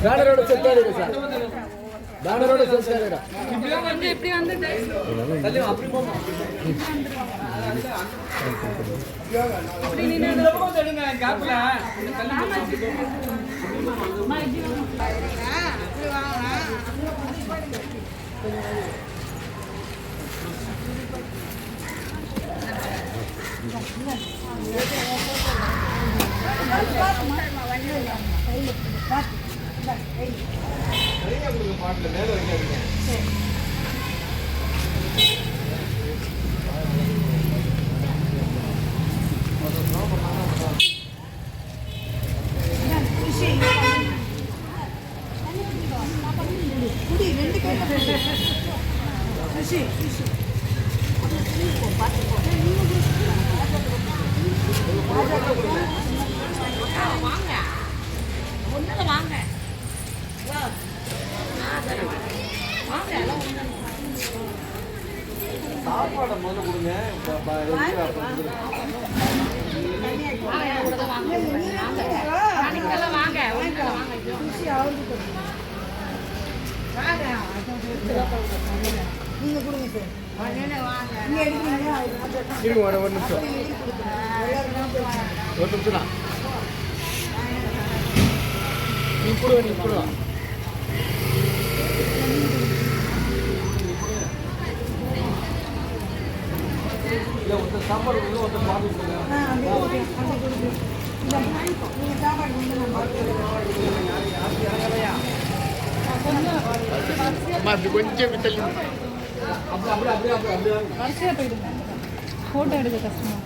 பேனரோட set ஆகிடுங்க sir. பேனரோட set ஆகிடுங்க. இப்படி வந்து அப்படி போமா. அப்படி நீங்க இந்த பக்கம் தள்ளுங்க கேப்ல. அப்படி வாங்க. பாட்டில் மேலே வைக்காதீங்க. வாங்க ஒன்றும் வாங்க சாப்பாடை முதல்ல கொடுங்க. நீங்க கொடுங்க சார். இருங்க ஒரு நிமிஷம். ஒரு நிமிஷம் தான். நீ கொடுங்க, நீ கொடுங்க. இல்லை ஒருத்தர் சாப்பாடு கொடுங்க, ஒருத்தர் பால் கொடுங்க. அப்படி கொஞ்சம் விட்டல் வரிசையாக போயிடுங்க. ஃபோட்டோ எடுக்க கஷ்டமா.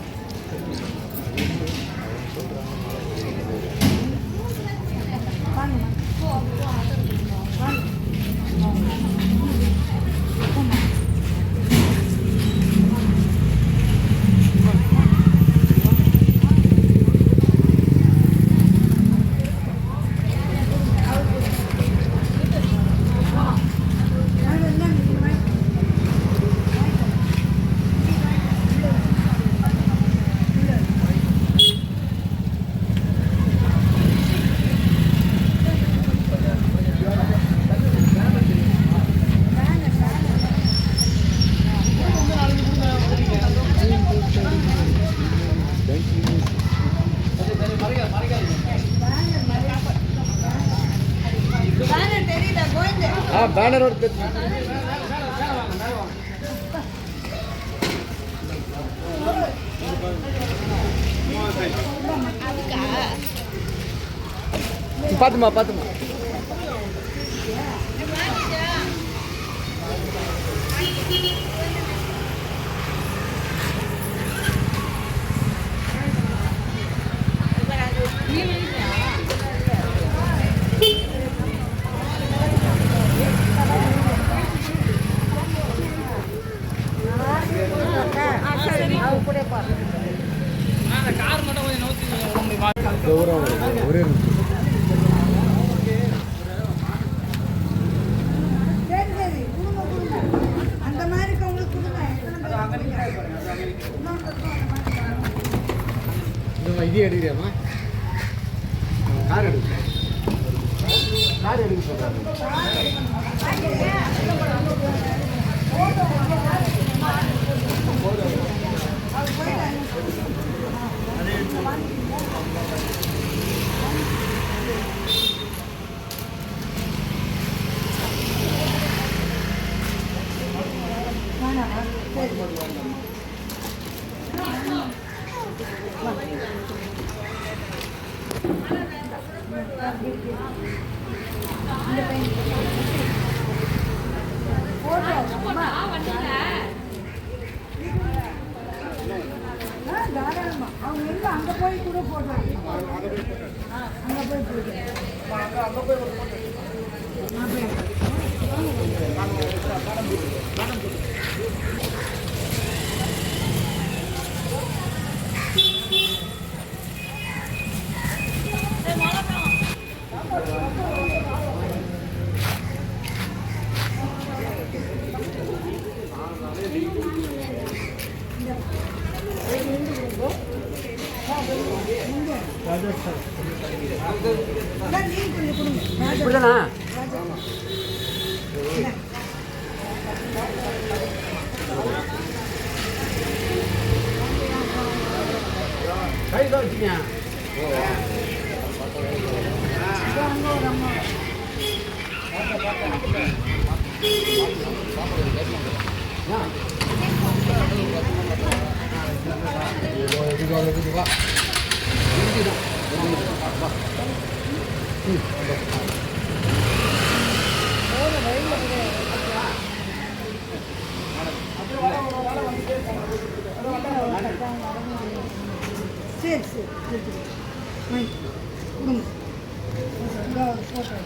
பேனரோட பாத்துமா பாத்துமா. ஒரே அந்த மாதிரி இது எடுக்கிறியாமா? கார் எடுக்க சொல்றாரு. அவங்க எங்க அங்க போய் கூட போடுறாங்க. அங்க போய் போடுறாங்க. அதான் நீங்க கொஞ்சம் கொடுங்க. ராஜா. இப்படிதானா ராஜா. என்ன? கை தான் வச்சுக்கேன் இதோ அங்க ஒரு அம்மா. சரி சரி சரி கொடுங்க. இதோ photo.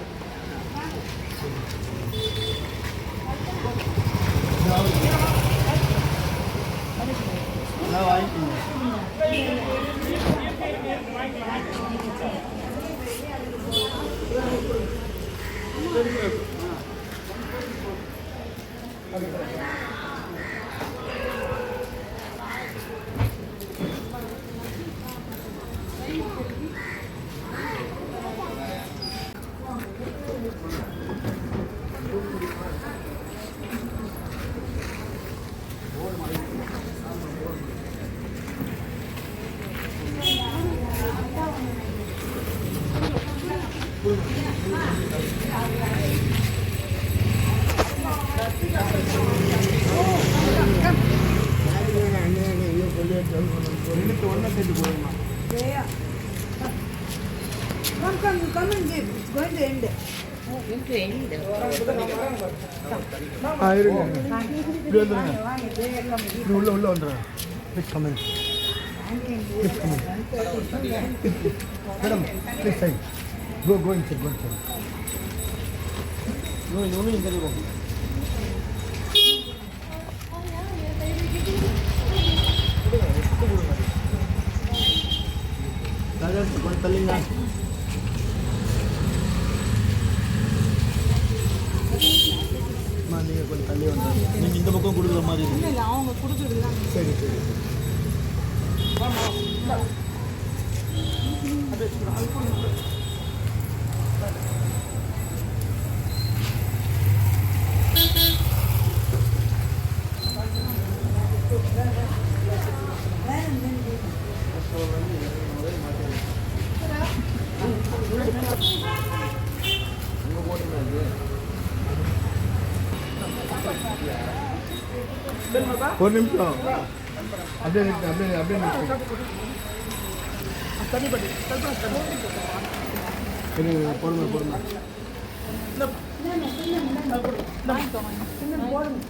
Yeah. Come and give. It's going to end. இருங்க இப்படி வந்துடுங்க இப்படி உள்ள வந்துடுறேன் please comment madam please side go inside இன்னும் தெரியும் கொஞ்சம் தள்ளிங்க நீங்கள் கொஞ்சம் தள்ளி வந்துடுங்க நீங்கள் இந்த பக்கம் கொடுக்குற மாதிரி இருக்கு இல்லை அவங்க கொடுக்குறதுலாம் சரி சரி ஒரு நிமிஷம் அப்படியே நிறுத்து அப்படியே நிறுத்து பொறுமை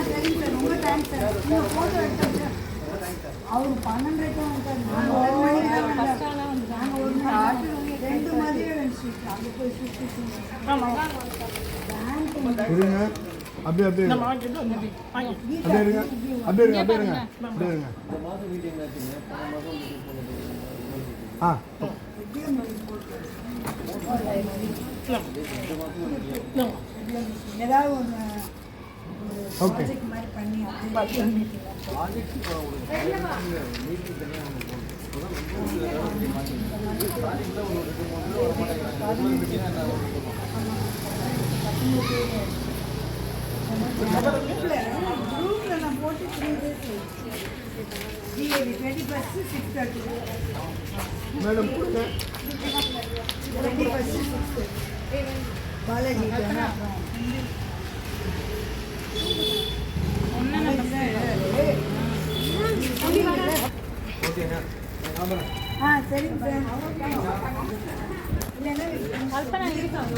சரிங்க சார் ரொம்ப தேங்க்ஸ் சார் நீங்கள் ஃபோட்டோ எடுத்தாங்க அவர் 12 நாங்கள் ஒரு மணி 2 மதியம் வேணும் அங்கே போய் சுற்றி இருங்க அப்படியே இருங்க ஆ ஏதாவது ஒன்று ஓகே ப்ராஜெக்ட் மாதிரி பண்ணி அப்படியே குரூப்பில் நான் போட்டு 3 days ஜிஏபி 21st 6:30 மேடம் கொடுங்க 21st 6:30 பாலாஜி சரிங்க சார் இல்லைன்னா கல்பனா இருக்காங்க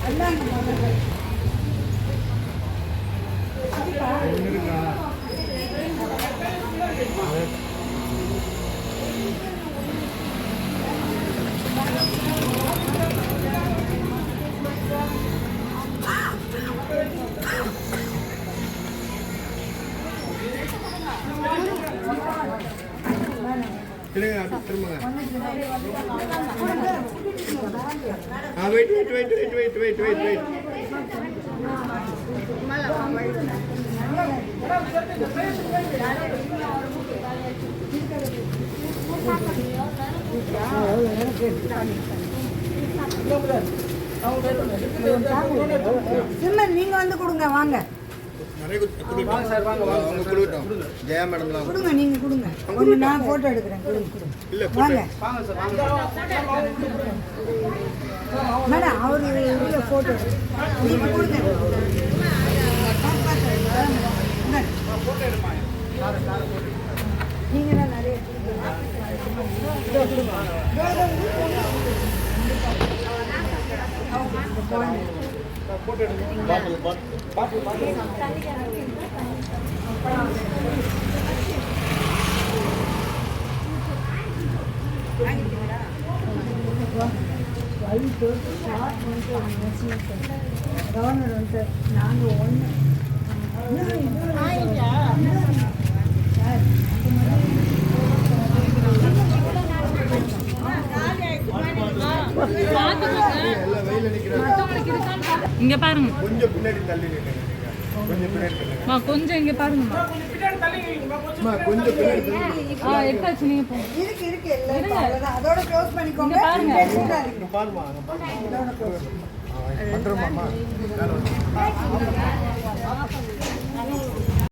அல்லாங்க திருங்க அப்படி திரும்புங்க வெயிட் சிம்மன் நீங்க வந்து கொடுங்க வாங்க வாங்க சார் வாங்க வாங்க கொடுக்கட்டும் ஜெயா மேடம் கொடுங்க நீங்க கொடுங்க ஒன்று நான் போட்டோ எடுக்கிறேன் கொடுங்க இல்லை வாங்க வாங்க சார் வாங்க மேடம் அவரு உள்ள போட்டோ நீங்க கொடுங்க நீங்க தான் நிறைய கவர்னர் வந்து நாங்கள் ஒன்று எல்லாம் வெயில நிற்கிறாங்க இங்க பாருங்க கொஞ்சம் பின்னாடி தள்ளி நிற்கிறேன் கொஞ்சம் பின்னாடி தள்ளுங்க. கொஞ்சம் இங்க பாருங்கம்மா அம்மா, கொஞ்சம் பின்னாடி தள்ளி எடுத்தாச்சு நீங்க போங்க இருக்கு இல்லை அவ்வளோதான் அதோட க்ளோஸ் பண்ணிக்கோங்க இங்க பாருங்க. இங்க பாருமா பண்றோமாம்மா வேலை வந்து.